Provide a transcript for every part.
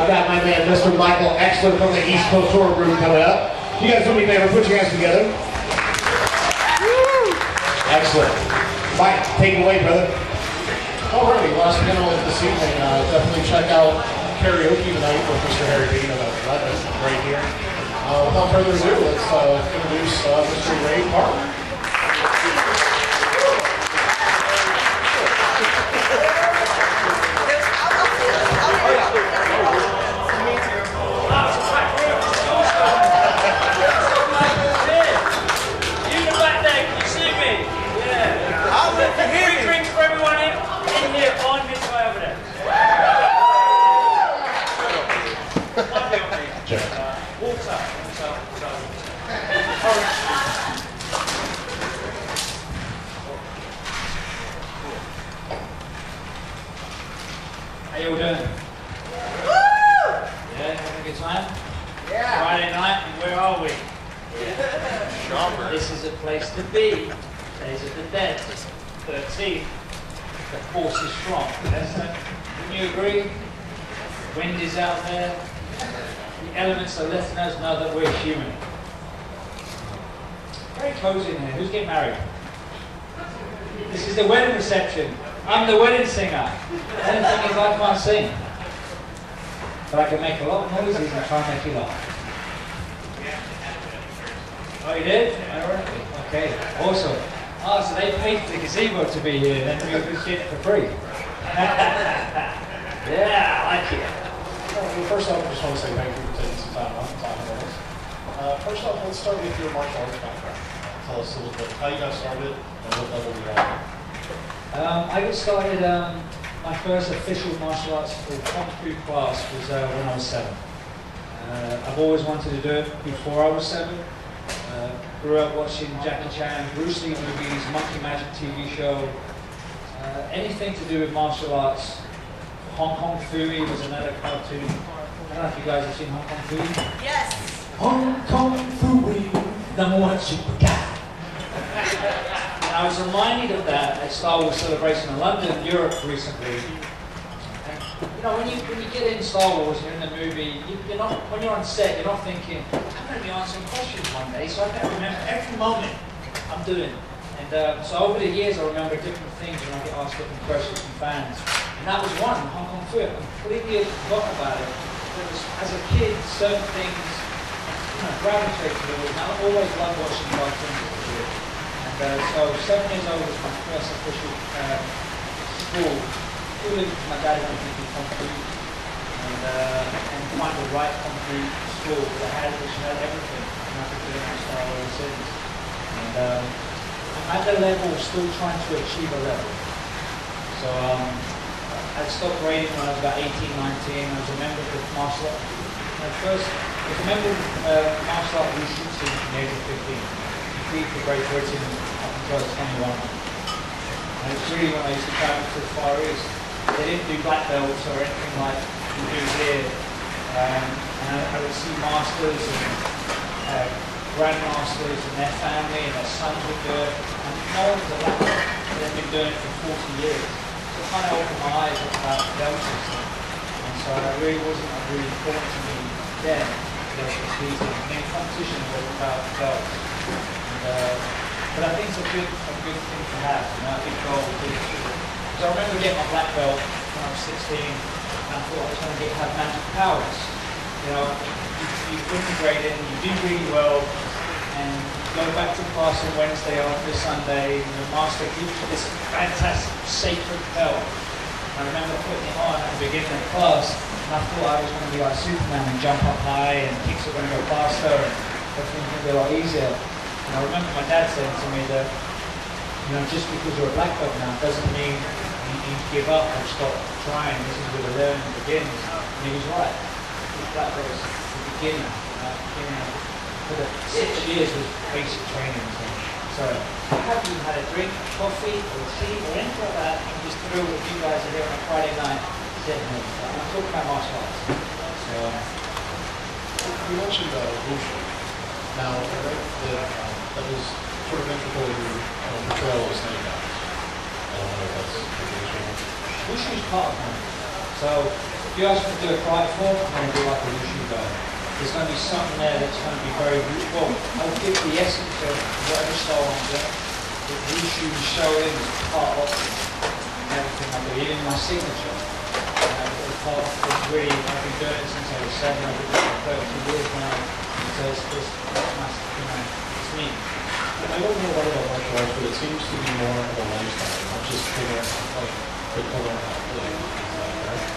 I've got my man, Mr. Michael Exler from the East Coast Tour Group coming up. You guys do me a favor, put your hands together. Excellent. Mike, take it away, brother. Alrighty, last and gentlemen this evening, definitely check out karaoke tonight with Mr. Harry Bean at 11 right here. Without further ado, let's introduce Mr. Ray Park. How you all doing? Woo! Yeah, having a good time? Yeah. Friday night, and where are we? Yeah. This is a place to be. Days of the Dead. 13. The force is strong. Wouldn't you agree? The wind is out there. The elements are letting us know that we're human. Very cozy in here. Who's getting married? This is the wedding reception. I'm the wedding singer. The only thing is I can't sing. But I can make a lot of noises and try and make you laugh. Oh, you did? Okay, awesome. Oh, so they paid for the gazebo to be here, and then we were getting it for free. Yeah, I like it. Well, first off, I just want to say thank you for taking some time off. First off, let's start with your martial arts background. Tell us a little bit how you got started and what level you're at. I got started, my first official martial arts or Kung Fu class was when I was 7. I've always wanted to do it before I was 7. Grew up watching Jackie Chan, Bruce Lee movies, Monkey Magic TV show, anything to do with martial arts. Hong Kong Phooey was another cartoon. I don't know if you guys have seen Hong Kong Phooey. Yes! Hong Kong Phooey, #1 super guy. I was reminded of that at Star Wars Celebration in London, Europe recently. And, you know, when you get in Star Wars, you're in the movie, you're not, when you're on set, you're not thinking, I'm going to be answering questions one day, so I can remember every moment I'm doing. And so over the years, I remember different things when I get asked different questions from fans. And that was one, Hong Kong Phooey. I completely forgot about it. As a kid, certain things, gravitate towards, and I always loved watching cartoons. So 7 years old was my first official school. Schooling, my dad wanted me to do Kung Fu and find the right Kung Fu school that which had everything. And I could do it style ever since. And I'm at the level, still trying to achieve a level. So I stopped grading when I was about 18, 19. I was a member of the martial art. I was a member of martial art wushu team from the age of 15. For Great Britain up until I was 21. And it's really when I used to travel to the Far East. They didn't do black belts or anything like we do here. And I would see masters and grandmasters and their family and their sons would do it. And no one was a black belt. They've been doing it for 40 years. So it kind of opened my eyes about the belt system. And so it really wasn't really important to me then. The main competition was about belts. But I think it's a good thing to have, a big goal to do. Because I remember getting my black belt when I was 16, and I thought I was going to have magic powers. You know, you integrate in, you do really well, and you go back to class on Wednesday after Sunday, and the master gives you this fantastic, sacred belt. I remember putting it on at the beginning of the class, and I thought I was going to be like Superman and jump up high, and kicks are going to go faster, and everything's going to be a lot easier. And I remember my dad saying to me that, just because you're a black belt now doesn't mean you need to give up or stop trying. This is where the learning begins. And he was right. Black belt was the beginning. For the 6 years was basic training. So have you had a drink, coffee, or tea, or anything like that? I'm just thrilled that you guys are here on a Friday night sitting here. I'm talking about martial arts. So, you mentioned wushu. Now, that was sort of integral to your portrayal of snake eyes. I don't know if that's wushu is part of it. So if you ask me to do a karate form, I'm going to do like a wushu guy. There's going to be something there that's going to be very, well, I'll give the essence of whatever style I'm doing. The wushu Shaolin is part of everything I do, even my signature. It's part of, it's really, I've been doing it since I was 7, I've been doing it for 32 years now. So it's massive, you know, it's me. I don't know a lot about martial arts, but it seems to be more of a lifestyle, not just figuring out like the color and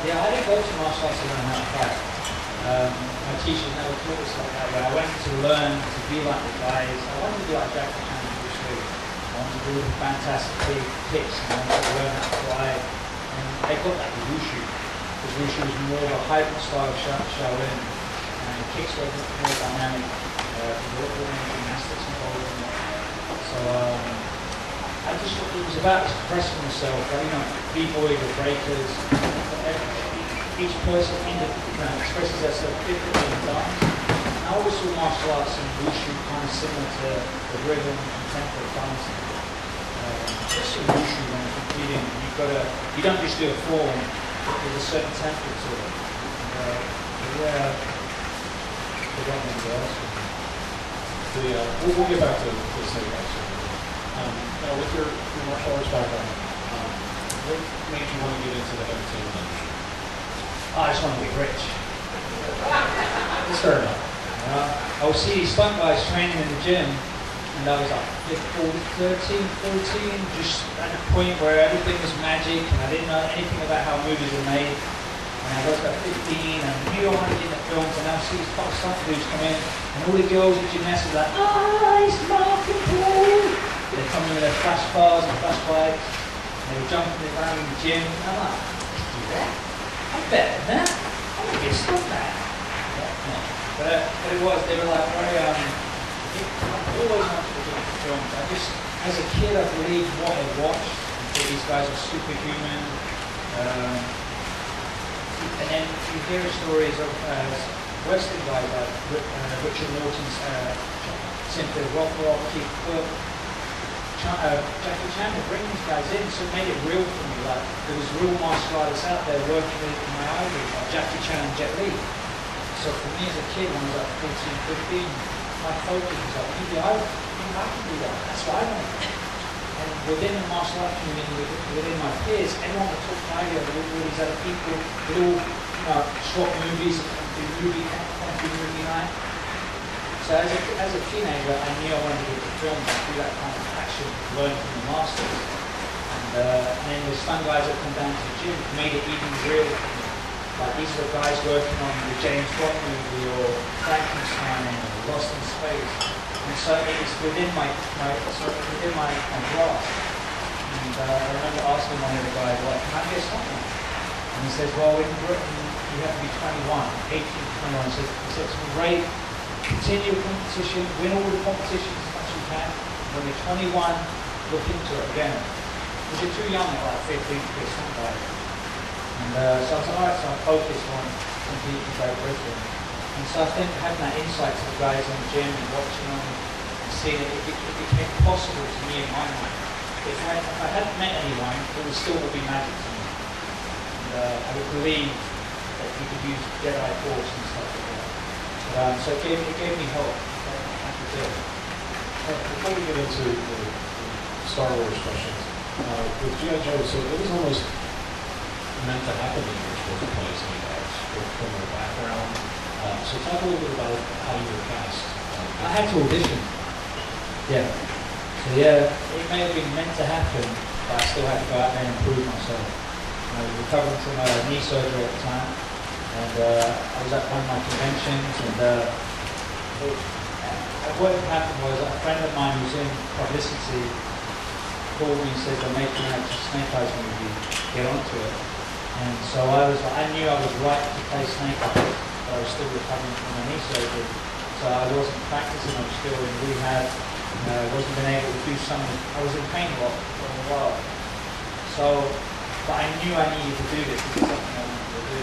Yeah, I didn't go to martial arts to learn how to fight. My teachers never taught us like that, but I went to learn to be like the guys. I wanted to be like Jackie Chan and Bruce Lee. I wanted to do the fantastic big kicks and I wanted to learn how to fly. And they got that with wushu. Because wushu was more of a hyper style Shaolin. And the kicks were more dynamic. There were gymnastics involved in it. So I just thought it was about expressing myself. You know, b-boys or breakers. Each person expresses themselves differently in dance. And I always saw martial arts and wushu kind of similar to the rhythm and tempo of dancing. Just in wushu when you're competing, you don't just do a form, there's a certain tempo to it. We'll get back to snake action. Now, with your martial arts background, what made you want to get into the entertainment industry? I just want to be rich. It's fair enough. I would see these stunt guys training in the gym, and I was like 13, 14, just at the point where everything was magic, and I didn't know anything about how movies were made. And I was about 15, and I knew I wanted to get in the films, and now I see these top stunt dudes come in, and all the girls and gymnasts are like, it's Mark and Paul! They're coming with their flash bars and flash bikes, and they were jumping around in the gym, and I'm like, let's do that. I'm better than that. I'm going to get stuck there. But it was, they were like very, I always wanted to get into films. As a kid, I believed what I watched. I thought these guys are superhuman. And then you hear stories of Western guys like Richard Norton's Cynthia Rothrock, Keith Cook, Jackie Chan would bring these guys in, so it made it real for me. Like there was real martial artists out there working with my idols, like Jackie Chan and Jet Li. So for me as a kid, when I was like 14, 15, my focus was like, maybe I can do that. That's what I want. And within the martial arts community, within my peers, everyone would talk to me with all these other people, with all short movies, movie night. So as a teenager, I knew I wanted to get to films and do that kind of action, learn from the masters. And then the stunt guys that come down to the gym made it even real for me. Like these were guys working on the James Bond movie or Frankenstein or Lost in Space. And so it was within my grasp. And I remember asking one of the guys, like, can I get something? And he says, well, in Britain, you have to be 21, 18 to 21. He said, it's great. Continue the competition, win all the competitions as much as you can. When you're 21, look into it again. Because you're too young at like 15 to be a stunt guy. And so I was like, alright, so I focused on competing for Great Britain. And so I think having that insight to the guys in the gym and watching them and seeing it, it became possible to me in my mind. If I hadn't met anyone, it would still be magic to me. And I would believe that you could use Jedi Force and stuff like that. So it gave me hope. I could do it. Before we get into the Star Wars questions, with G.I. Joe, so it was almost meant to happen that you were supposed to play some guys from their background. So talk a little bit about how you were cast. I had to audition. Yeah. So yeah, it may have been meant to happen, but I still had to go out there and prove myself. I was recovering from knee surgery at the time. And I was at one of my conventions, and what happened was a friend of mine who's in publicity called me and said they're making a Snake Eyes movie, get onto it. And so I knew I was right to play Snake Eyes, but I was still recovering from my knee surgery. So I wasn't practicing, I was still in rehab, I wasn't been able to do something. I was in pain a lot for a while. So, but I knew I needed to do this, this is something I wanted to do.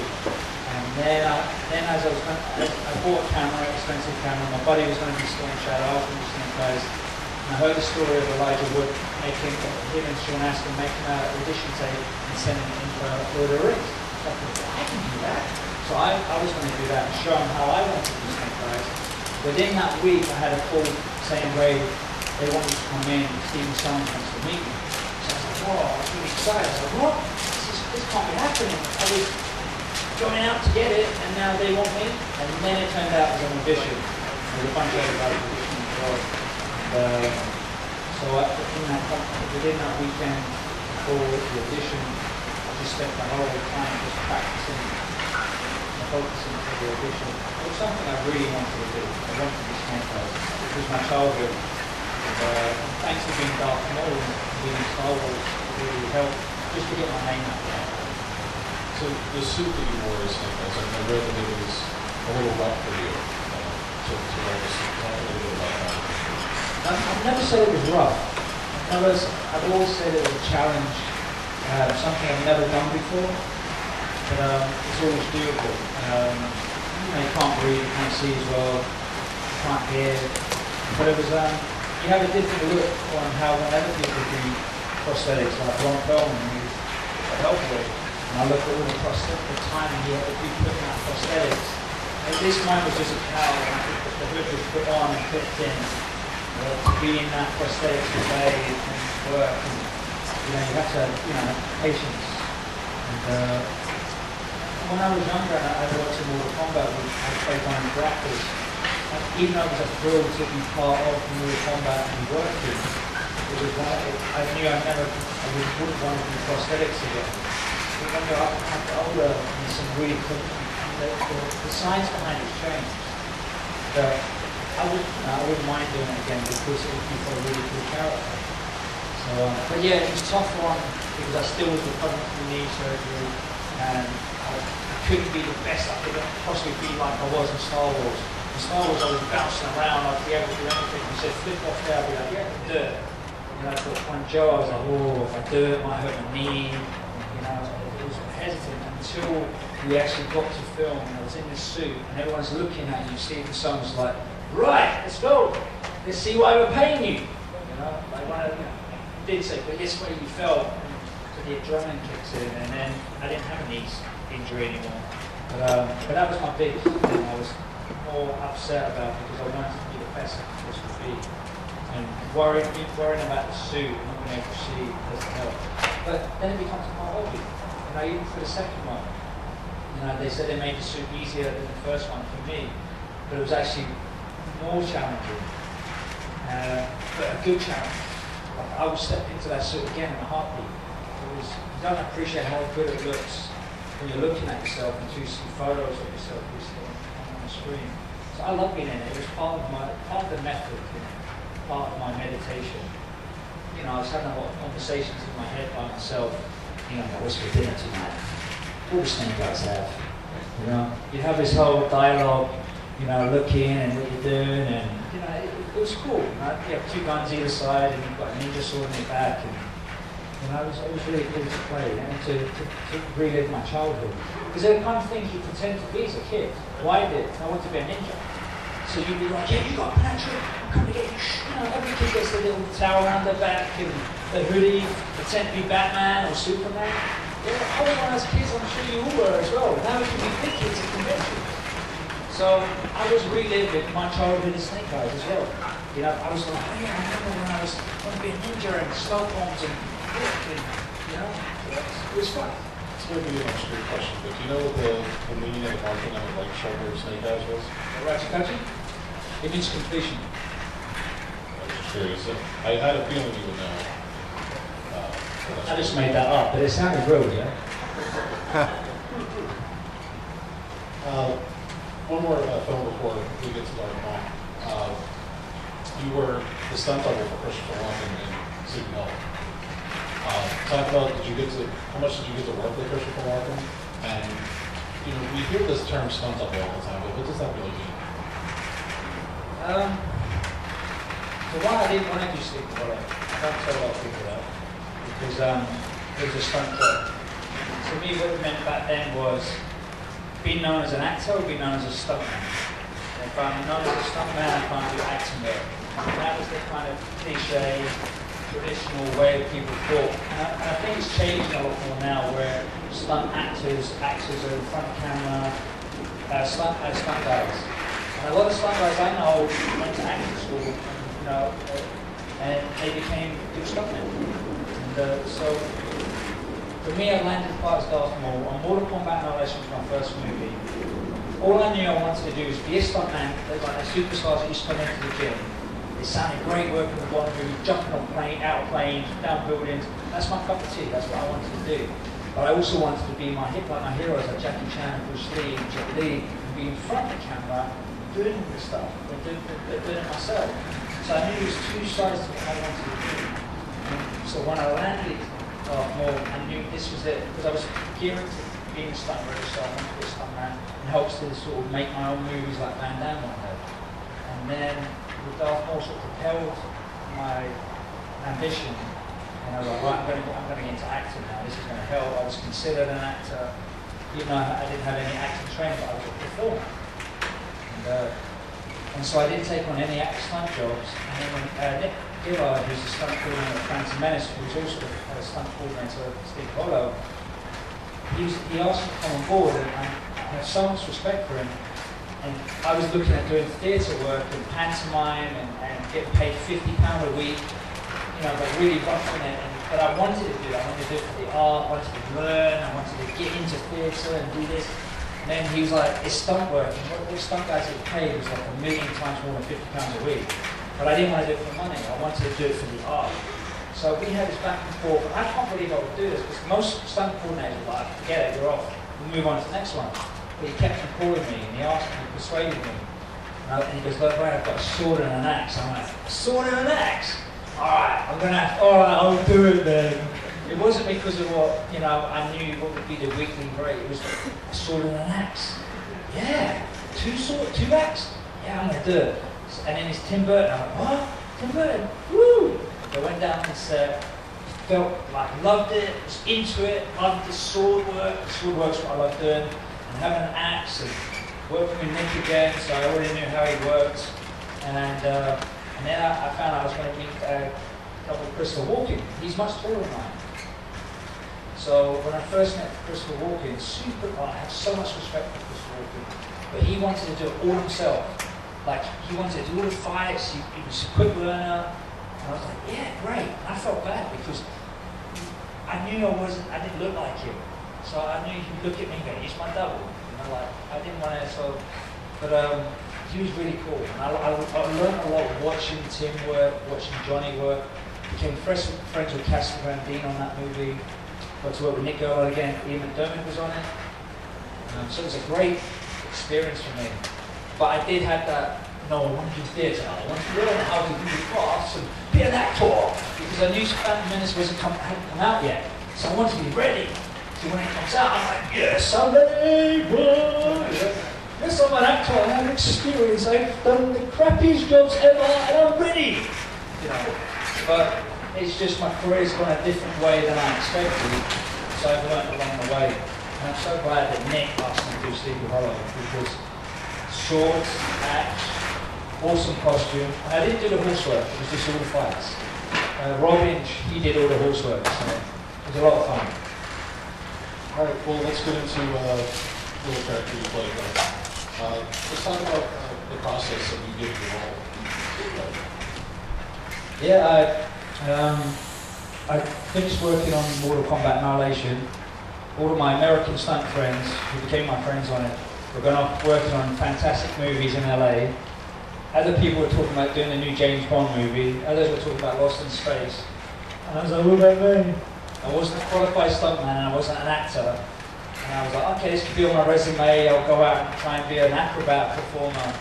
And then as I bought a camera, expensive camera, my buddy was going to be Storm Shadow, I was going to be Snake Eyes. And I heard the story of Elijah Wood making him and Sean Astin making an audition tape and sending it in for Lord of the Rings. So I thought, well, I can do that. So I was going to do that and show them how I wanted to do snake eyes. Within that week, I had a call saying, Ray, they want you to come in, Stephen Sons wants to meet me. So I was like, whoa, I was really excited. I was like, what? This can't be happening. I was going out to get it, and now they want me. And then it turned out it was an audition. There was a bunch of other guys auditioning as well. So within that weekend before the audition, I just spent the whole time just practicing and focusing for the audition. It was something I really wanted to do. I wanted to be snake eyes. It was my childhood. Thanks to being Darth Maul and being in Star Wars, it really helped just to get my name out there. So the suit that you wore as snake eyes, I read that it was a little rough for you. To wear the suit. Talk a little bit about that. I've never said it was rough. I've always said it was a challenge, something I've never done before, but it's always doable. You can't read, you can't see as well, you can't hear, but it was, you have a different look on how whenever people do prosthetics, like Ron Perlman, who's a helper, and I look at all the prosthetics, the time he had to be putting out prosthetics. And this one was just a cow, and the hood was put on and clipped in. To be in that prosthetic today and work, and you have to have patience. And when I was younger, I worked in Mortal Kombat. I played one of the actors. Even though it was a thrill to be part of Mortal Kombat and work with, it was I knew I wouldn't want to do prosthetics again. But when you're up older, and some really cool, the science behind it's changed. I wouldn't mind doing it again because it would be for a really cool character. So, but yeah, it was a tough one because I still was recovering from knee surgery, and I couldn't be the best I could possibly be like I was in Star Wars. In Star Wars, I was bouncing around, I'd be able to do anything. You said flip off there, I'd be like, yeah, I can do it. But when Joe, I was like, oh, if I do it, it might hurt my knee. It was hesitant until we actually got to film, and I was in this suit, and everyone's looking at you. Stephen Sons was like, right, let's go. Let's see why we're paying you. Did say, but this way you felt, so the adrenaline kicks in, and then I didn't have a knee injury anymore. But that was my biggest thing. I was more upset about because I wanted to be the best I could possibly be, and worrying about the suit, not being able to see doesn't help. But then it becomes my hobby. Even for the second one, they said they made the suit easier than the first one for me, but it was actually more challenging, but a good challenge. I would step into that suit again in a heartbeat. You don't appreciate how good it looks when you're looking at yourself until you see photos of yourself on the screen. So I love being in it. It was part of the method, part of my meditation. I was having a lot of conversations in my head by myself. What's for dinner tonight? All the snake guys have. You have this whole dialogue, looking and what you're doing, and it was cool. You have two guns either side, and you've got a ninja sword in your back, and it was really cool to play and to relive my childhood. Because they're the kind of things you pretend to be as a kid. Well, I did. I wanted to be a ninja. So you'd be like, yeah, you got a Patrick, I'm coming to get you. Every kid gets the little towel around their back and the hoodie, pretend to be Batman or Superman. Yeah, I was one of those kids, I'm sure you all were as well. Now we can be big kids at conventions. So I was reliving my childhood as snake eyes as well. I was like, oh yeah, I remember when I was going to be a ninja and smoke bombs and it was fun. It's going to be a straight question, but do you know what the meaning of the marking on the right shoulder of snake eyes was? Ratchikachi? It means completion. I was just curious. I had a feeling you would know. I just made that up, but it sounded real, yeah? One more film before we get to Darth Maul. You were the stunt double for Christopher Walken in Sleeping Hill. Talk about, how much did you get to work with Christopher Walken? And, we hear this term stunt double all the time, but what does that really mean? For one, I didn't want to do Sleeping Hill. I don't tell a lot of people that. Because it was a stunt job. To me, what it meant back then was being known as an actor or being known as a stuntman. If I'm known as a stuntman, I can't do acting work. And that was the kind of cliche traditional way that people thought. And I think it's changing a lot more now, where stunt actors are in front of camera, stunt guys. And a lot of stunt guys I know went to acting school, you know, and they became good stuntmen. And so, for me, I landed quite as Darth Maul. On Mortal Kombat Annihilation was my first movie. All I knew I wanted to do was be a stuntman. They're like the superstars that used to come into the gym. It sounded great working with one movie, jumping on plane, out of planes, down buildings. That's my cup of tea. That's what I wanted to do. But I also wanted to be like my heroes, like Jackie Chan, Bruce Lee, Jet Li, and be in front of the camera, doing the stuff, and doing it myself. So I knew there was two sides to what I wanted to do. So when I landed Maul, I knew this was it, because I was gearing to being a stunt register, I wanted to be a stuntman, and helps to sort of make my own movies like Van Damme one day. And then with Darth Maul sort of propelled my ambition, and I was like, right, I'm going to get into acting now, this is going to help. I was considered an actor, even though I didn't have any acting training, but I was a performer. And so I didn't take on any stunt jobs, and then when Nick Gillard, who's a stunt coordinator at Phantom Menace, who's also a stunt coordinator at Steve Hollow, he asked me to come on board, and I have so much respect for him. And I was looking at doing theatre work and pantomime and getting paid £50 a week, you know, but really roughing it. But I wanted to do that. I wanted to do it for the art, I wanted to learn, I wanted to get into theatre and do this. And then he was like, it's stunt work. And what stunt guys get paid was like 1,000,000 times more than £50 a week. But I didn't want to do it for money. I wanted to do it for the art. So we had this back and forth, and I can't believe I would do this, because most stunt coordinators were like, forget it, you're off, we'll move on to the next one. But he kept on calling me, and he asked me, he persuaded me. And he goes, look, right, I've got a sword and an axe. I'm like, a sword and an axe? Alright, I'll do it then. It wasn't because of what, you know, I knew what would be the weekly rate. It was a sword and an axe. Yeah, two axes? Yeah, I'm going to do it. And then it's Tim Burton. I'm like, what? Tim Burton? Woo! I went down and felt like loved it, was into it, loved the sword work. The sword work's what I love doing. And having an axe and working with Nick again, so I already knew how he worked. And then I found I was going to meet a couple of Christopher Walken. He's much taller than I am. So when I first met Christopher Walken, I have so much respect for Christopher Walken, but he wanted to do it all himself. Like, he wanted to do all the fights, he was a quick learner. And I was like, yeah, great. And I felt bad because I knew I didn't look like him. So I knew he'd look at me and go, he's my double. You know, like, I didn't want to, but he was really cool. And I learned a lot watching Tim work, watching Johnny work. Became friends with Castle Van Dien on that movie. Got to work with Nick Gillard again. Ian McDermott was on it. So it was a great experience for me. But I did have that, no, I want to do theatre. I want to learn how to do the crafts and be an actor. Because I knew Phantom Menace hadn't come out yet. So I wanted to be ready. So when it comes out, I'm like, yes, I'm ready. Yes, I'm an actor. I have experience. I've done the crappiest jobs ever, and I'm ready. You know, but it's just my career's gone a different way than I expected. So I've learned along the way. And I'm so glad that Nick asked me to do Sleepy Hollow, because swords, axe, awesome costume. And I didn't do the horse work, it was just all the fights. Robin, he did all the horse work, so it was a lot of fun. Alright, well, let's get into little character you played there. Let's talk about the process of you getting involved. Yeah, I finished working on Mortal Kombat Annihilation. All of my American stunt friends, who became my friends on it, were going off working on fantastic movies in LA. Other people were talking about doing a new James Bond movie. Others were talking about Lost in Space. And I was like, what about me? I wasn't a qualified stuntman, and I wasn't an actor. And I was like, okay, this could be on my resume. I'll go out and try and be an acrobat performer.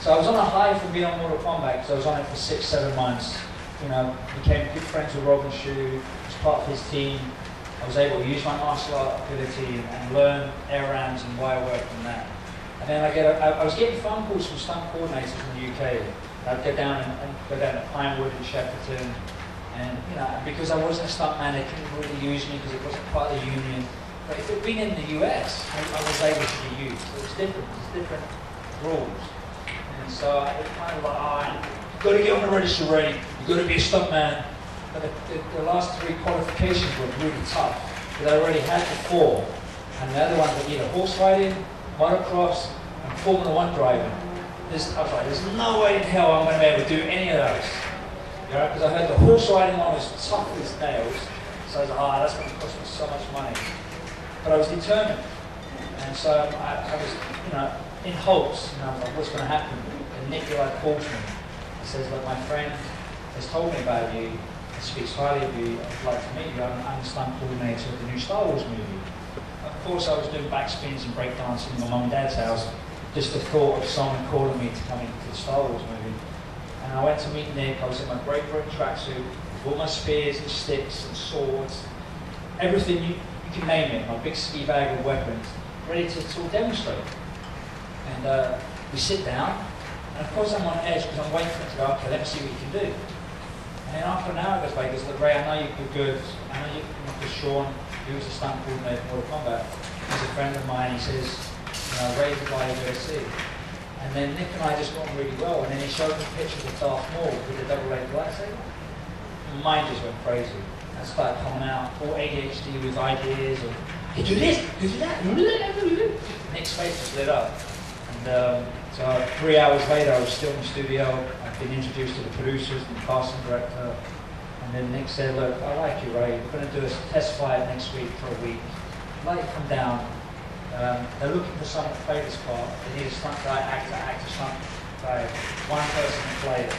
So I was on a high from being on Mortal Kombat, because I was on it for 6-7 months. You know, became good friends with Robin Shue, was part of his team. I was able to use my martial art ability and learn air rounds and wire work from that. And then I was getting phone calls from stunt coordinators in the UK. I'd go down to Pinewood and Shepperton, and you know, because I wasn't a stuntman, they couldn't really use me because it wasn't part of the union. But if it had been in the US, I was able to be used. So it was different. It's different rules. And so I was kind of like, got to get on the register ready, you've got to be a stuntman. But the last 3 qualifications were really tough, because I already had the 4, and the other ones were either horse riding, motocross, and Formula 1 driving. I was like, there's no way in hell I'm going to be able to do any of those. Because I heard the horse riding one was tough as nails, so I was like, that's going to cost me so much money. But I was determined, and so I was, in hopes, like, what's going to happen? And Nikolai calls me. He says, look, my friend has told me about you. He speaks highly of you. I'd like to meet you. I'm the stunt coordinator of the new Star Wars movie. Of course, I was doing backspins and breakdancing in my mum and dad's house. Just the thought of someone calling me to come into the Star Wars movie. And I went to meet Nick. I was in my great tracksuit with all my spears and sticks and swords, everything you can name it, my big ski bag of weapons, ready to sort of demonstrate. And we sit down, and of course I'm on edge because I'm waiting for it to go, okay, let me see what you can do. And then after an hour goes by, he goes, look, Ray, I know you're good. I know you're Sean, he was a stunt coordinator for Mortal Kombat. He's a friend of mine. He says, Ray's the guy you're going to see. And then Nick and I just got on really well. And then he showed me pictures of Darth Maul with the double-edged lightsaber. My mind just went crazy. I started coming out, all ADHD with ideas of, hey, do this, do that, Nick's face just lit up. And so 3 hours later, I was still in the studio. I'd been introduced to the producers and the casting director. And then Nick said, look, I like you, Ray. We're going to do a test flight next week for a week. I'd like you to come down. They're looking for someone to play this part. They need a stunt guy, actor, stunt guy. One person to play it, to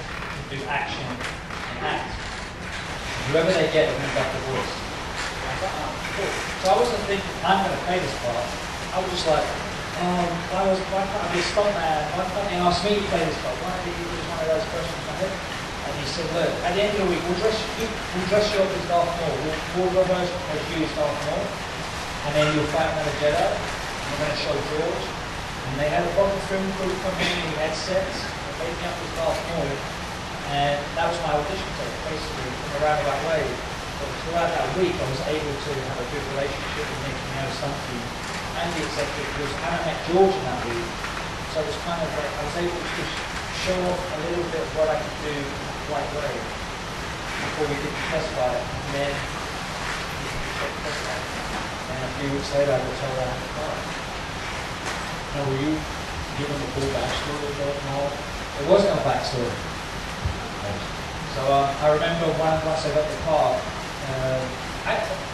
do action and act. Whoever they get, they're going to get the voice. I thought, oh, cool. So I wasn't thinking, I'm going to play this part. I was just like, why can't I be a stuntman? Why can't they ask me to play this part? Why did you use one of those questions in my head? And he said, look, at the end of the week, we'll dress you up as Darth Maul. We'll reverse as you as Darth Maul. And then you'll fight another Jedi. We're going to show George. And they had a proper film crew come in, we had sets, they made me up as Darth Maul. And that was my audition tape, basically, in a roundabout way. But throughout that week, I was able to have a good relationship with Nick and the stunt team and the executive producers. And I met George in that week. So it was kind of like, I was able to show off a little bit of what I could do in the right way before we did the test flight. And then a few weeks later, I got told I had to fly. Now, were you given the full backstory of Darth Maul? There was no backstory. So I remember once I got the part,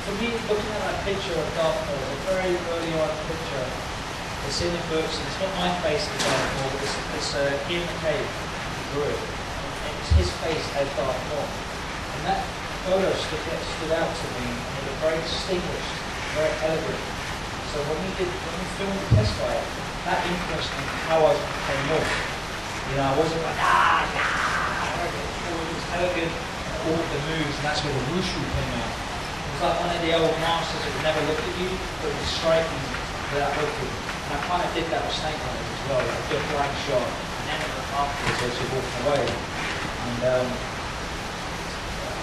for me, looking at that picture of Darth Maul, a very early on picture, it's in the books, and it's not my face as Darth Maul, but it's in the cave, drew it. And it's his face as Darth Maul. And that photo stood out to me, and it was very distinguished, very elegant. So when we filmed the test flight, that influenced me how I was playing Maul. I wasn't like, it was elegant, all of the moves, and that's where the wushu came out. It was like one of the old masters that would never look at you, but would strike you without looking. And I kind of did that with Snake Hunters as well. I did a flying shot, and then afterwards as you're walking away. And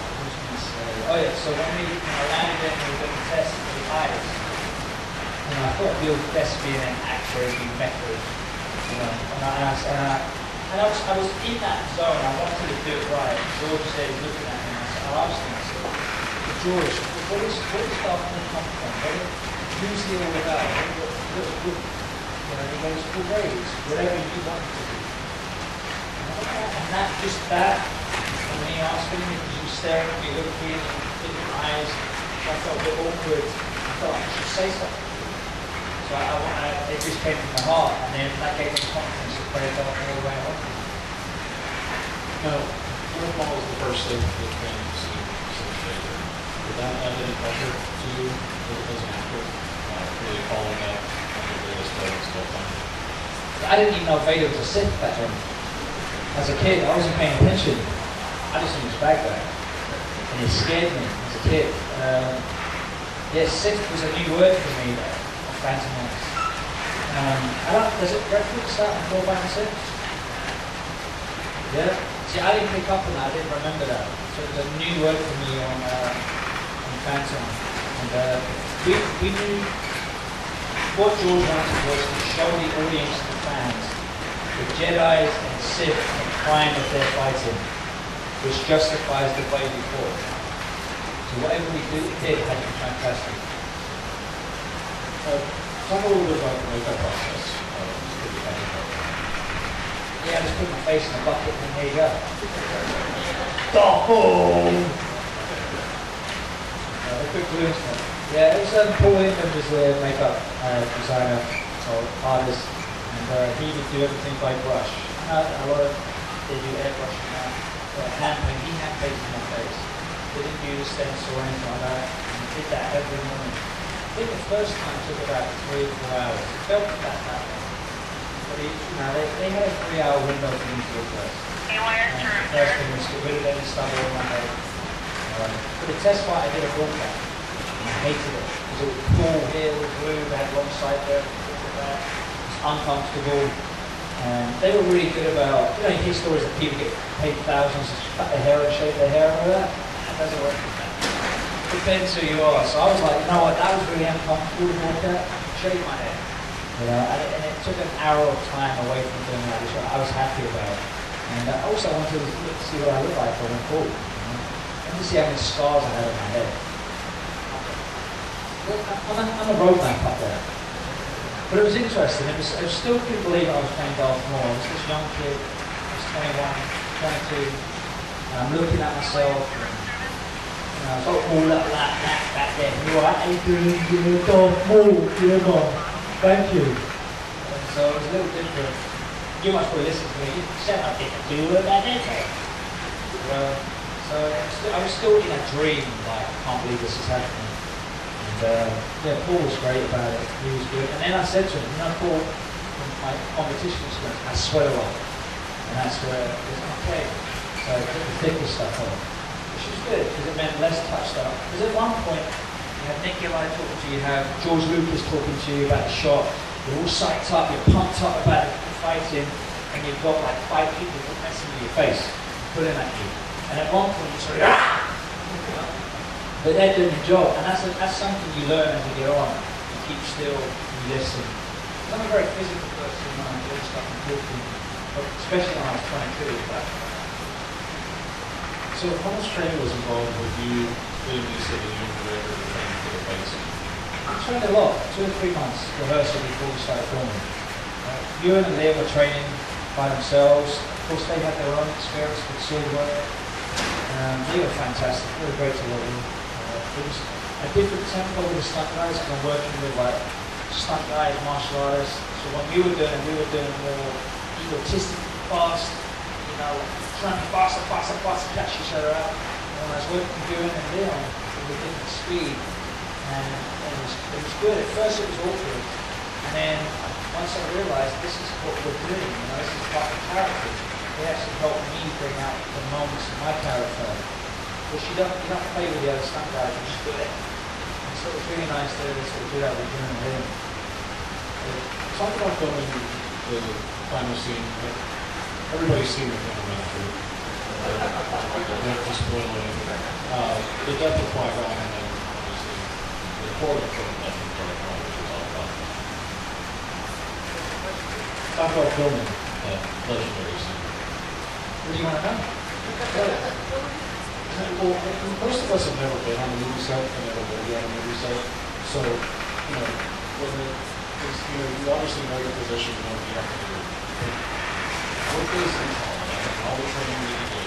what was I going to say? Oh yeah, so when I landed in, we were doing the test for the eyes. I thought the best being an actor would be method. And I was in that zone, I wanted to do it right. George said, looking at me, I asked him, I said, George, where does Darth Maul come from? Who's he all about? He goes, full raise, whatever you want to do. And that, and me asking him, because you staring at me, looking in your eyes, I felt a bit awkward. I thought I should say something. So it just came from my heart, and then that gave me confidence to play Darth Maul the way I wanted. Now, Darth Maul was the first thing that came to see Vader. Did that add any pressure to you as an actor? Really following up on the latest stuff on it? I didn't even know Vader was a Sith back then. As a kid, I wasn't paying attention. I just knew he was bad guy. And it scared me as a kid. Sith was a new word for me. Phantom Menace. Does it reference that in 4 by 6? Yeah? See, I didn't pick up on that, I didn't remember that. So it was a new word for me on Phantom. And we knew what George wanted was to show the audience and the fans the Jedi's and Sith at the prime of their fighting. which justifies the way we fought. So whatever we did had to be fantastic. Talk a little bit about the makeup process. Yeah, I just put my face in a bucket and there you go. Oh! A quick glimpse. Yeah, it was Paul Inman was the makeup designer or artist, and he would do everything by brush. A lot of they do airbrushing now, but hand paint. He hand painted my face. They didn't use stencil or anything like that. And he did that every morning. I think the first time took about 3 or 4 hours. It felt that way. But they had a 3-hour window for me to do first. And the first thing was to get rid of any stubble on my head. For the test fight, I did a ball cap. I hated it because it was cool here, it was blue, they had long side there, it was uncomfortable. And they were really good about, you hear stories that people get paid thousands to cut their hair and shave their hair and all that. That doesn't work with that. Depends who you are. So I was like, you know what, that was really uncomfortable to walk out, shave my hair. And it took an hour of time away from doing that, which I was happy about. And also I wanted to see what I look like going forward. And to see how many scars I had on my head. I'm a road map up there. But it was interesting. I still couldn't believe I was playing Darth Maul. I was this young kid. I was 21, 22. And I'm looking at myself. And I was all up like that back then. You are Adrian, you're Darth Maul, you're gone. Thank you. And so it was a little different. You must probably listen to me. You said I didn't do it back then. So I was still in a dream. Like, I can't believe this is happening. Yeah, Paul was great about it. He was good. And then I said to him, Paul, from my competition experience, I sweat a lot. And that's where it was okay. So I put the thicker stuff on, which was good because it meant less touched up. Because at one point, you have Nick Gillard talking to you, you have George Lucas talking to you about the shot. You're all psyched up, you're pumped up about the fighting, and you've got like 5 people messing with your face, pulling at you. And at one point, you're sort of, but they're doing the job, and that's something you learn as you get on. You keep still, you listen. I'm a very physical person when I'm doing stuff and talking, especially when I was 22. But so how much training was involved with you doing these sort of training for the fights? I trained a lot, 2 or 3 months rehearsal before we started filming. Ewan and Liam were training by themselves. Of course, they had their own experience with sword work. They were fantastic, they were great to work with. It was a different tempo with the stunt guys, because I'm working with like stunt guys, martial artists. So when we were doing more egotistically fast, trying to faster, catch each other out. And when I was working with Ewan and Leon, it was a different speed. And it was good. At first it was awkward. And then once I realized this is what we're doing, this is part of the character, it actually helped me bring out the moments of my character. Which you don't play with the other stunt guys, you just do it. And so it was really nice to sort of do that with Ewan and Leon. Talk about filming the final scene. Everybody's seen the final after. Not to spoil anything. The death of Qui-Gon and then obviously the horrible death of Qui-Gon, which is all about. Talk about filming that legendary scene. What do you want to know? Well, most of us have never been on a movie set and never will be on a movie set. So, when you obviously know your position, you know what you have to do. What goes into all the training that you did?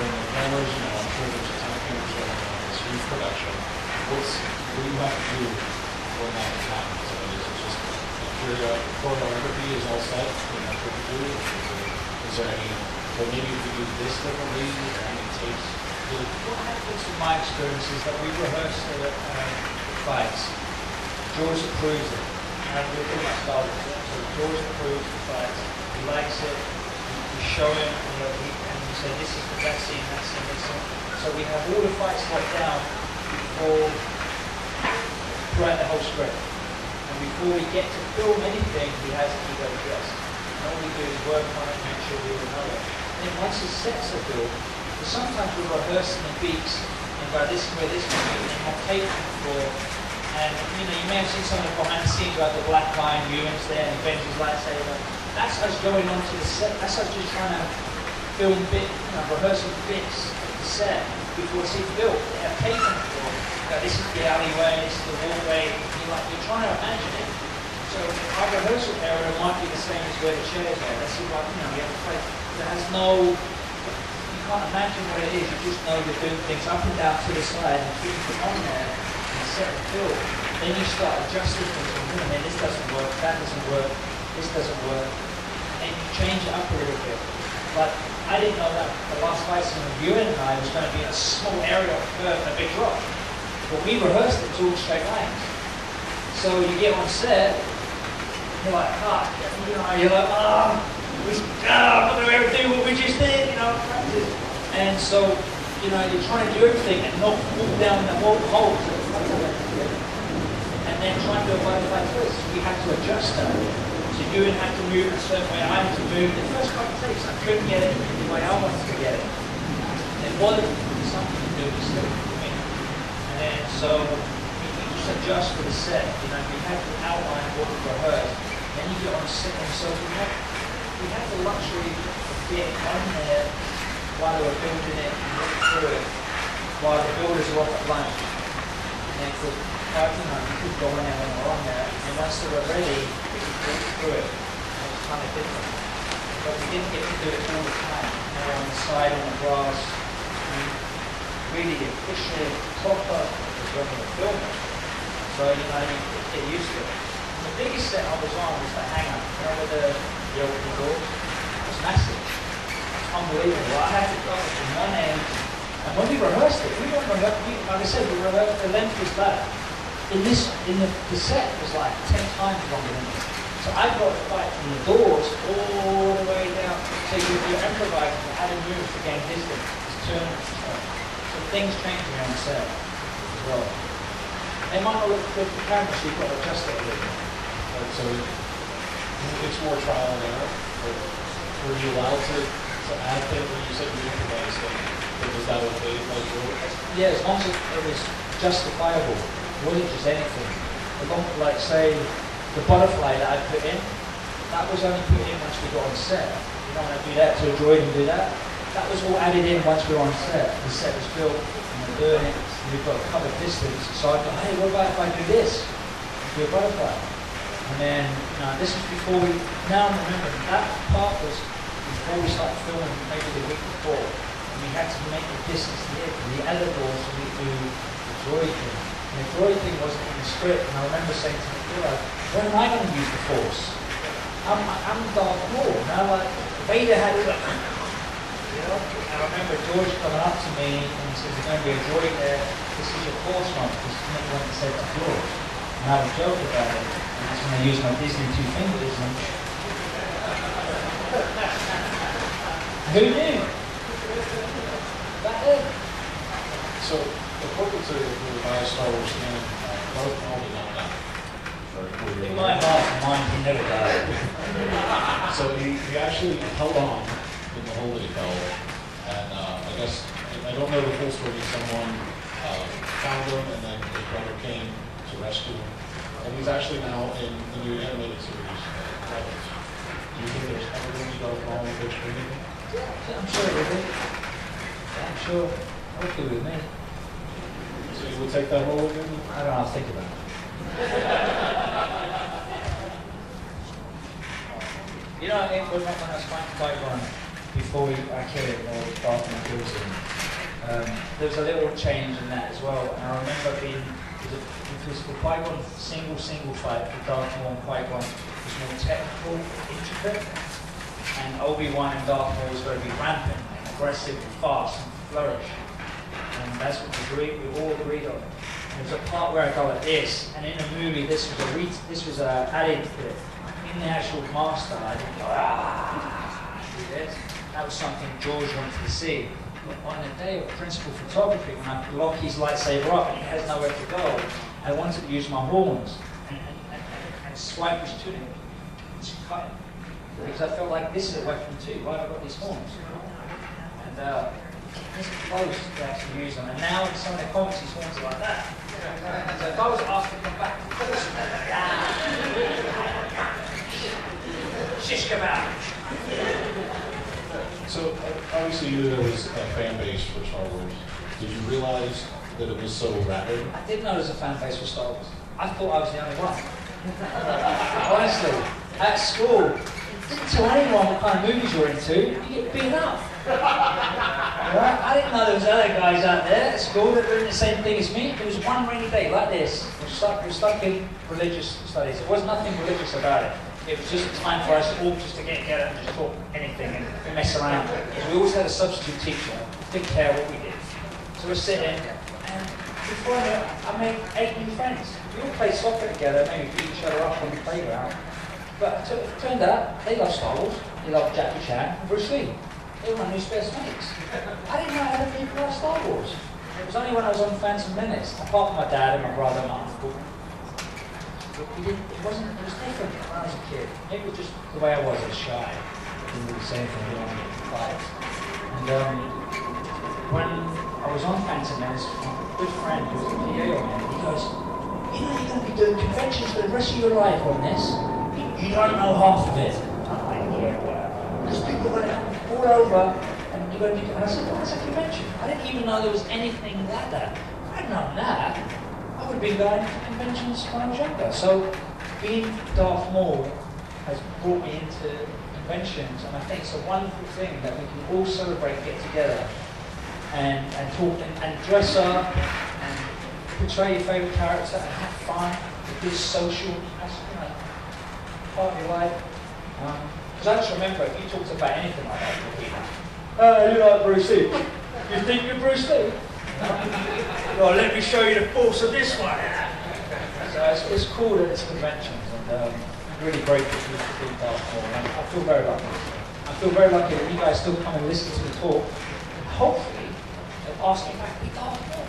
When the cameras, I'm sure there's a ton of cameras going on, it's huge production. What do you have to do when that happens? So is it just your choreography is all set and that's what you do? Is there any, so maybe if you do this differently, is there any takes? What happens in my experience is that we rehearse the fights. George approves it. And we're pretty much started with it. So George approves the fights. He likes it. We show him, and we say this is the best scene, that scene, this scene. So we have all the fights locked down throughout the whole script. And before we get to film anything, he has to keep it addressed. And all we do is work on it, make sure we all know it. And then once his sets are built, sometimes we're rehearsing the beats, and by this is where this one is, and have tape before. And you may have seen some of the behind the scenes about the black line, Ewan's there, and he bends his lightsaber. That's us going on to the set. That's us just trying to film rehearsal bits of the set before it's even built. They have tape on the floor. This is the alleyway, this is the walkway. You're trying to imagine it. So our rehearsal area might be the same as where the chairs are. That's like, you have a place that has no, you can't imagine what it is. You just know you're doing things up and down to the side and keeping it on there and set the film. Then you start adjusting things. And this doesn't work, that doesn't work, this doesn't work. And you change it up a little bit. But I didn't know that the last fight scene with you and I was going to be in a small area of curve and a big drop. But we rehearsed it to all straight lines. So you get on set, you're like, you're like, I'm not going to ever do what we just did, practice. And so, you're trying to do everything and not walk down the whole hole. And then trying to do a butterfly twist. We had to adjust that. So you had to move a certain way, I had to move. The first couple of takes, I couldn't get it the way I wanted to get it. It wasn't something to do with sleep for me. And then, so, you just adjust for the set. We had to outline what we rehearsed. Then you get on set, and so we had the luxury of getting on there while they were building it and looking through it, while the builders were off at lunch. And for you could go in there when they're on there, and once they were ready, we could walk through it. It was kind of different. But we didn't get to do it all the time. On the side, on the grass. Really efficient, proper was when we were filming. So, you get used to it. And the biggest set I was on was the hangar. With the open doors? It was massive. It's unbelievable. I had to go from one end. And when we rehearsed it, like I said, we rehearsed, the length was that. The set was like 10 times longer than this. So I brought it back from the doors all the way down. So you're improvising, you're adding moves to gain distance, just turning and stuff. So things change around the set as well. They might not look good for camera, so you've got to adjust it a little bit. Right, so it's more trial and error. Were you allowed to add things when you said you improvised things? Was that okay? Yeah, as long as it was justifiable. It wasn't just anything. Like say, the butterfly that I put in, that was only put in once we got on set. You don't want to do that to a droid and do that. That was all added in once we were on set. The set was built and we're doing it. And we've got to cover distance. So I thought, hey, what about if I do this? Do a butterfly. And then, this was before we, now I'm remembering, that part was before we started filming, maybe the week before. And we had to make the distance here for the editor so we do the droid thing. And the droid thing wasn't in the script. And I remember saying to Nicola, when am I going to use the Force? I'm Darth Maul. Now, like, Vader had it. And I remember George coming up to me and he said, there's going to be a droid there. This is your Force one, because Nick went and said to George. And I would joke about it. And that's when I used my Disney two fingers. And who knew? That it. So, according to the revised Star Wars canon, Darth Maul did not die. In my heart and mind, he never died. So he actually held on in the hole that he fell, and I guess, I don't know the full story, someone found him and then his brother came to rescue him. And he's actually now in the new animated series, Rebels. Do you think there's ever going to be Darth Maul in the big screen again? Yeah, I'm sure it will be. I'm sure. Okay with me. So you would take that role again? I don't know, I'll think about it. When I was fighting Qui-Gon, before I killed it, or Darth Maul kills him, there was a little change in that as well. And I remember because for Qui-Gon, single fight for Darth Maul and Qui-Gon was more technical, intricate, and Obi-Wan and Darth Maul was going to be rampant and aggressive and fast and flourish. And that's what we all agreed on. There's a part where I go like this, and in the movie, this was added bit. In the actual master, I didn't go do this. That was something George wanted to see. But on the day of principal photography, when I lock his lightsaber up and he has nowhere to go, I wanted to use my horns and swipe his tunic and cut him. Because I felt like this is a weapon too. Why have I got these horns? And it's close to actually use them. And now in some of the comics, his horns are like that. So if I was asked to come back, shish kebab. So obviously you knew there was a fan base for Star Wars. Did you realize that it was so rapid? I did know there was a fan base for Star Wars. I thought I was the only one. Honestly, at school, didn't tell anyone what kind of movies you're into. You get beaten up. Right? I didn't know there was other guys out there at school that were doing the same thing as me. It was one rainy day like this. We're stuck in religious studies. There was nothing religious about it. It was just a time for us all just to get together and just talk anything and mess around. Because we always had a substitute teacher who didn't care what we did. So we're sitting, and before I knew it, I made 8 new friends. We all played soccer together, maybe beat each other up on the playground. But it turned out they loved Star Wars, they loved Jackie Chan and Bruce Lee. They were my new best mates. I didn't know other people loved Star Wars. It was only when I was on Phantom Menace, apart from my dad and my brother and my uncle. It was different when I was a kid. Maybe it was just the way I was shy. I didn't really say anything beyond fight. And when I was on Phantom Menace, my good friend who was a PA on it, he goes, you know you're going to be doing conventions for the rest of your life on this? You don't know half of it. I'm like, yeah, whatever. Because people are going to come all over and you're going to be, and I said, what's a convention? I didn't even know there was anything like that. If I'd known that, I would have been going to conventions when I was younger. So being Darth Maul has brought me into conventions, and I think it's a wonderful thing that we can all celebrate, get together, and talk and dress up and portray your favourite character and have fun. Be social, part of your life. Because I just remember if you talked about anything like that, you'd be like, you like Bruce Lee? You think you're Bruce Lee? Well, let me show you the force of this one. So it's cool that it's conventions, and I'm really grateful for being Darth Maul. I feel very lucky. I feel very lucky that you guys still come and listen to the talk, and hopefully they'll ask me back to be Darth Maul.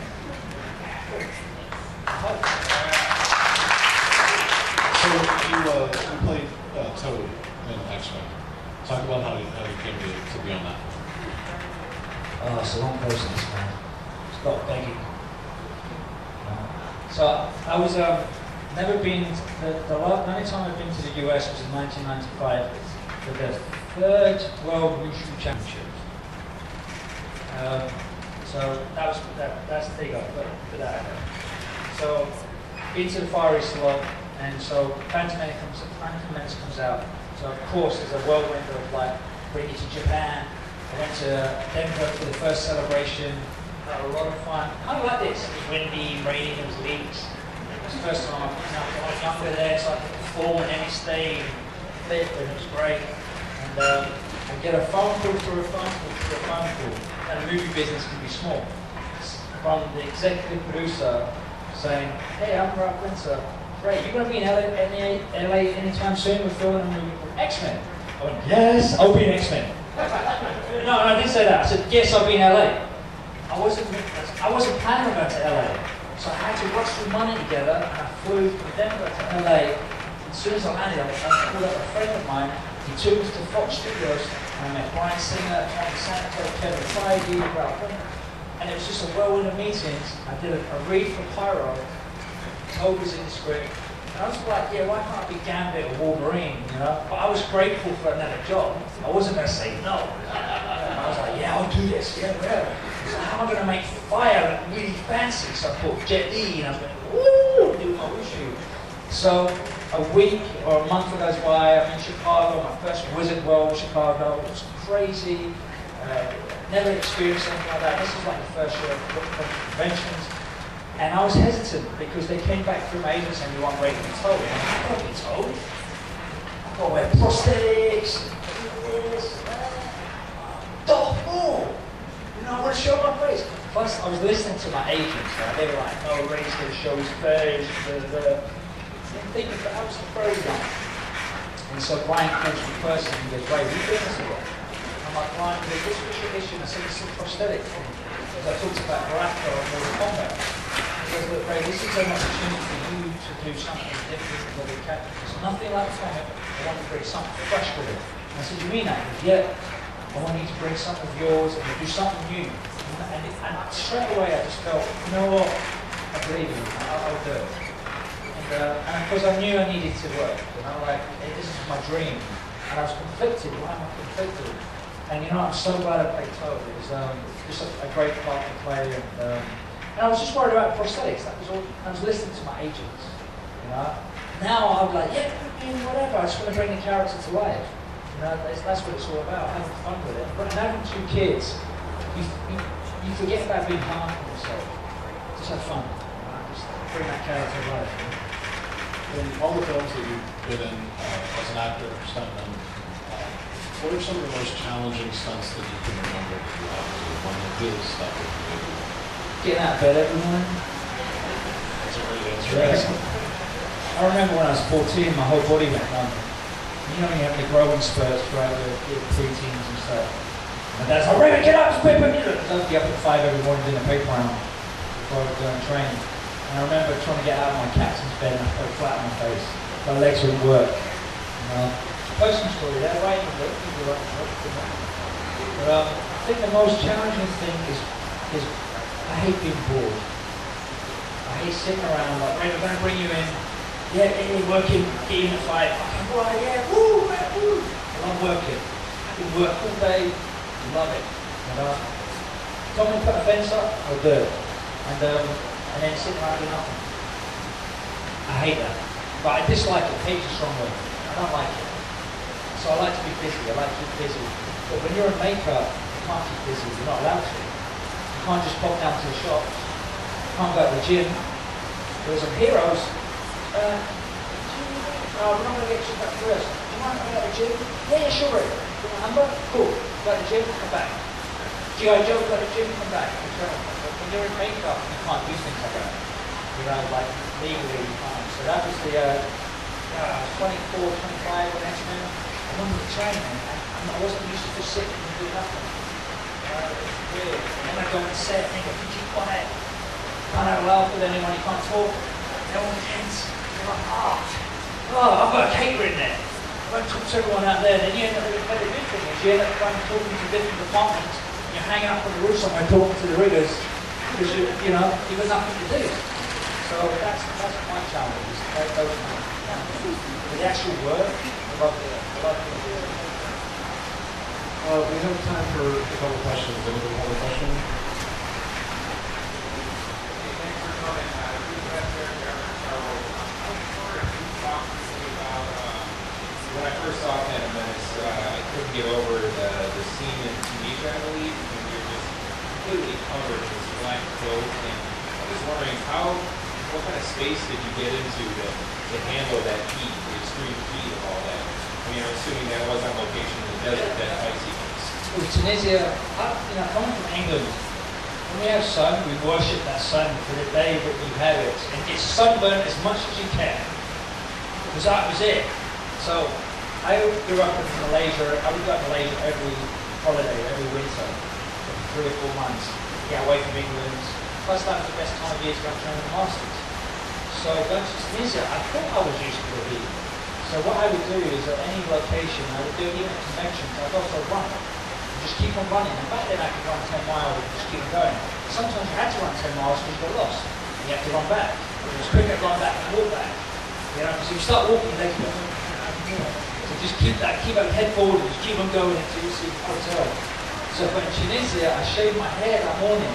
So you played Toad in X-Men. Talk about how you came to be on that. Oh, it's a long process, man. It's got begging. So I was never been. The only time I've been to the US was in 1995 for the 3rd World Wushu Championships. So that's there you go. Put that out there. So been to the Far East a lot, and so Phantom Menace comes out. So of course there's a whirlwind of like bringing to Japan. I went to Denver for the first celebration. Had a lot of fun. Kind of like this. It was windy, raining, there was leaks. It was the first time I was younger there, so I could perform on any stage, flip, and it was great. And I get a phone call through a phone call through a phone call. And the movie business can be small. From the executive producer saying, hey, I'm Ralph Winter. Great, you're going to be in LA anytime soon? We're filming a movie called X-Men. I went, yes, I'll be in X-Men. No, I didn't say that. I said, yes, I'll be in LA. I wasn't planning on going to LA. So I had to rush some money together, and I flew from Denver to LA. As soon as I landed, I called up a friend of mine. He took us to Fox Studios, and I met Brian Singer, Tom Santo, Kevin Feige, Ralph Winter. And it was just a whirlwind of meetings. I did a read for Pyro. Told was in the script. And I was like, yeah, why can't I be Gambit or Wolverine, you know? But I was grateful for another job. I wasn't going to say no. I was like, yeah, I'll do this, yeah, whatever. So how am I going to make fire look really fancy? So I put Jet Li, and I was like, woo, do my wushu. So a week or a month goes by, I'm in Chicago, my first Wizard World Chicago. It was crazy. Never experienced anything like that. This was like the first year of conventions. And I was hesitant because they came back from Asia saying you want ready to be told. I can't be told. I've got to wear prosthetics, this, Darth Maul. You know, I want to show my face. Plus, I was listening to my agents, right? They were like, no, Ray's going to show his face, I didn't think that I was very young. And so Brian calls me personally and he goes, Ray, we doing this again? I'm like, Brian, what's your issue? And I said, it's a prosthetic. Because I talked about Baraka or Mortal Kombat. He goes, look, Ray, this is an opportunity for you to do something different with the character. It's nothing like Tom. I want to bring something fresh with it. And I said, you mean that? He goes, yeah. I want you to bring something of yours and do something new. And straight away I just felt, you know what? I believe in you. I'll do it. And of course I knew I needed to work. And I'm like, hey, this is my dream. And I was conflicted. Why am I conflicted? And you know, I'm so glad I played toe. It was just a great part to play. And I was just worried about prosthetics. That was all. I was listening to my agents. You know. Now I'm like, yeah, whatever. I just want to bring the character to life. You know, that's what it's all about. Having fun with it. But having 2 kids, you forget about being hard on yourself. Just have fun. You know, just bring that character to life. In all the films that you've been in as an actor, stuntman, what are some of the most challenging stunts that you can remember that you have to do? One that really stuck with you? Getting out of bed every morning. That's a great answer. Yes. I remember when I was 14, my whole body went numb. You know, you have the growing spurts throughout the pre-teens and stuff. My dad's like, Raymond, get up, quick, quick. I'd be up at 5 every morning doing a paper round before I was going to train. And I remember trying to get out of my captain's bed and I fell flat on my face. My legs wouldn't work. You know? Post some story there, right? But I think the most challenging thing is I hate being bored. I hate sitting around like, right, we're going to bring you in. Yeah, you're working, get in a fight. Okay, boy, yeah, woo, woo. I love working. I can work all day, love it. You know? Tell me to put a fence up, I'll do it. And then sit around doing nothing. I hate that. But I dislike it. Hate's a strong word. I don't like it. So I like to be busy. I like to keep busy. But when you're in makeup, you can't keep busy. You're not allowed to. You can't just pop down to the shops. You can't go to the gym. There's some heroes. We're not going to get you back first. Do you mind going to the gym? Yeah, sure. Do you want a number? Cool. Go to the gym, come back. G.I. Joe, go to the gym, come back. When you're in makeup, you can't do things like that. You know, like legally you can't. So that was the 24, 25 when X-Men. I wanted to train and I wasn't used to just sitting and doing nothing. It was weird. And then I go on set and they go, keep quiet. Can't have a laugh with anyone, you can't talk. No one tense. You're like, I've got a caterer in there. I won't talk to everyone out there. Then you end up with a very good thing is you end up going talking to different departments. You're hanging up on the roof somewhere talking to the riggers because you know, you've got nothing to do. So that's my challenge, is to take those challenges. But the actual work, I love it. We have time for a couple of questions. Anybody have a question? Thanks for coming. When I first saw Phantom Menace, I couldn't get over the scene in Tunisia, I believe, when you're just completely covered in this black coat. And I was wondering what kind of space did you get into to handle that heat, the extreme heat of all that? I mean, I'm assuming that was on location in the desert, that fight sequence. With Tunisia, coming from England, when we have sun, we worship that sun for the day that you have it. And get sunburned as much as you can. Because that was it. So, I grew up in Malaysia. I would go to Malaysia every holiday, every winter, for 3 or 4 months. Get away from England. Plus, that was the best time of year to go train the masters. So, going to Tunisia, I thought I was used to the heat. So, what I would do is at any location, I would do it even at conventions. I'd go for a run. And just keep on running. And back then, I could run 10 miles and just keep going. Sometimes you had to run 10 miles because you got lost. And you have to run back. It was quicker to run back and walk back. You know, so you start walking, they keep on. So just keep that head forward and just keep on going until you see the hotel. So in Tunisia, I shaved my hair that morning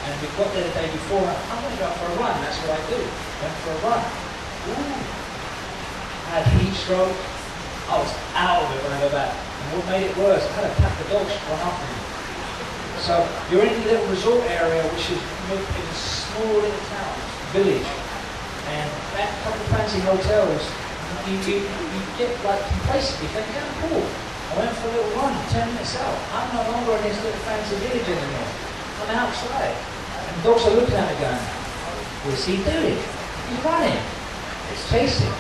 and we got there the day before and I'm going to go for a run, that's what I do. Went for a run. Ooh. I had heat stroke. I was out of it when I got back. And what made it worse, I had a pack of dogs run after me. So you're in a little resort area which is in a small little town, village. And that couple of fancy hotels, you get like complacent, you think, yeah, cool. I went for a little run, 10 minutes out. I'm no longer in this little fancy village anymore. I'm outside. And dogs are looking at me going, what's he doing? He's running. It's chasing.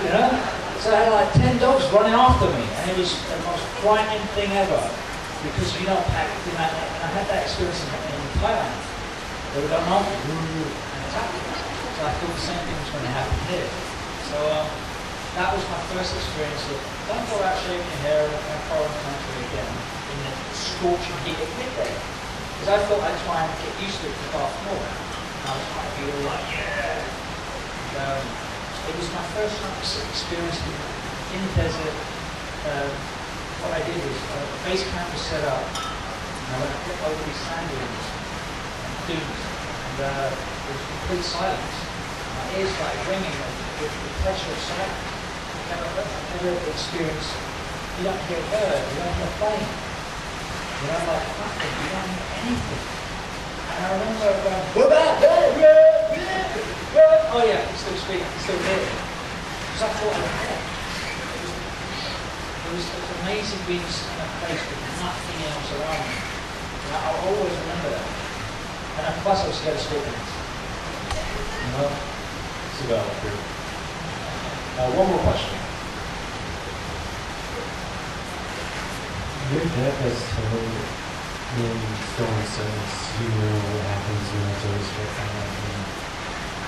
You know? So I had like 10 dogs running after me. And it was the most frightening thing ever. Because you don't pack, you know, and I had that experience in Thailand. They were going after me and attacking me. So I thought the same thing was going to happen here. So that was my first experience of don't go out shaving your hair in a foreign country again in the scorching heat at midday. Because I thought I'd try and get used to it for half more. And I was trying to be all like, yeah. And, it was my first experience in the desert, what I did was, the base camp was set up, and I went up over these sand dunes, and there was complete silence. My ears started ringing with the pressure of silence. I've never experienced, you don't hear a bird, you don't hear a plane, you don't like nothing, you don't hear anything. And I remember going, oh yeah, he's still speaking, he's still here. Because I thought I had it. It was amazing being in a place with nothing else around me. And I'll always remember that. And plus I was scared of scorpions. You know? So that was good. One more question. Your death has told in storm sense, you know what happens when it's always what happens.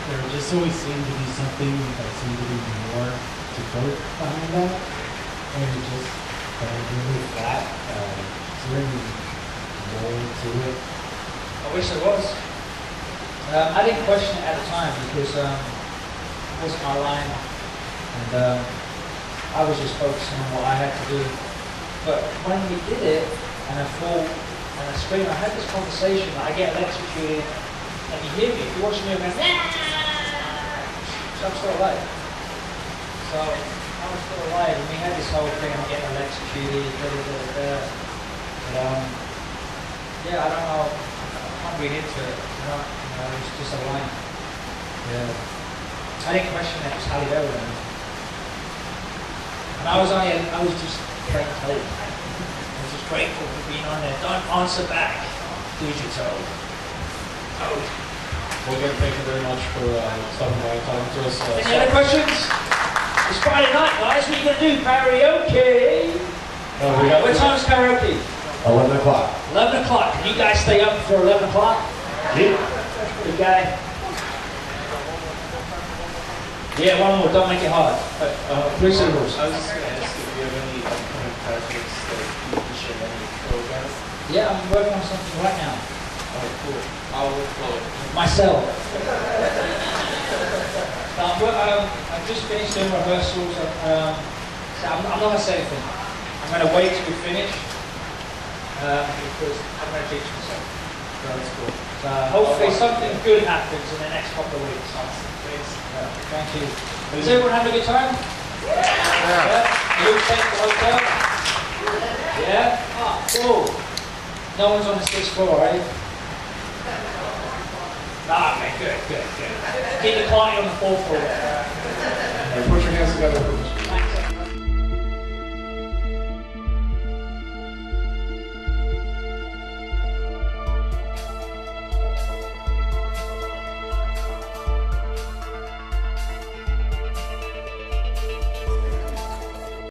There just always seemed to be something that seemed to be more to go behind that. And it just really flat. Is there any more to it? I wish there was. I didn't question it at the time because it wasn't my line. And I was just focusing on what I had to do. But when we did it, and I fall, and I scream, I had this conversation, I get electrocuted, and you hear me, if you're watching me, I'm going, so I'm still alive. So, I was still alive, and we had this whole thing, I'm getting electrocuted, But, yeah, I don't know, I can't read into it, it was just a line. Yeah. I didn't question it, just handed over then. And I was just plain cold. I was just grateful for being on there. Don't answer back. Digital. Oh. Well, again, thank you very much for stopping by and talking to us. Any other questions? It's Friday night, guys. What are you going to do? Karaoke? What time is karaoke? 11 o'clock. 11 o'clock. Can you guys stay up for 11 o'clock? Yeah. Good guy. Yeah, one more. Don't make it hard. 3 syllables. I was just going to ask if you have any upcoming projects that you can share any programs. Yeah, I'm working on something right now. Oh, cool. I'll look for it. Myself. I've just finished doing rehearsals. So I'm not going to say anything. I'm going to wait till we finish because I'm going to teach myself. That's cool. So hopefully something good happens in the next couple of weeks. Thanks. Thank you. Is everyone having a good time? Yeah. You take the hotel? Yeah? Ah, cool. No one's on the 6th floor, are you? Ah, okay, good. Keep the party on the 4th floor. Put your hands together for